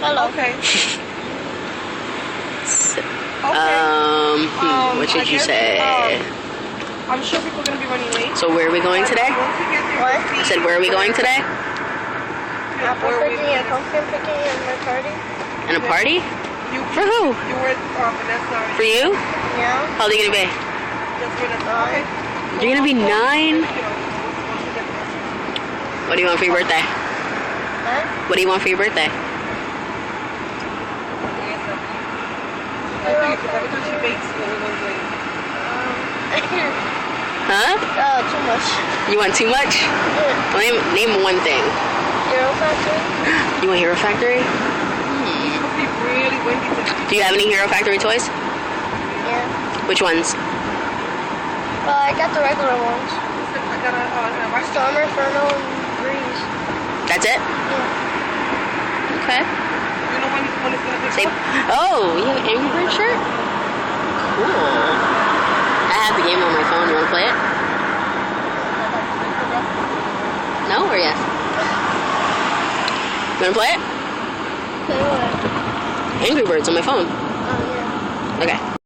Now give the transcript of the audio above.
Hello. Okay. Okay. What should you say? I'm sure people are gonna be running late. So where are we going today? Once we get there, What? I said, where are we going today? Apple picking and pumpkin picking and my party. And a party? You, For who? you were Vanessa. For you? Yeah. How old are you gonna be? Just Vanessa. Okay. You're gonna be 9? Once we get there. What do you want for your birthday? Huh? What do you want for your birthday? Every time she bakes, it goes late. Huh? Too much. You want too much? Yeah. Well, name one thing. Hero Factory? You want Hero Factory? It's supposed to be really windy today. Do you have any Hero Factory toys? Yeah. Which ones? I got the regular ones. I got a Storm, Inferno, and Breeze. That's it? Yeah. Okay. You know when it's gonna be Say, oh, you have an Angry Bird shirt? Cool. I have the game on my phone. You want to play it? No or yes? You want to play it? Play what? Angry Birds on my phone. Oh, yeah. Okay.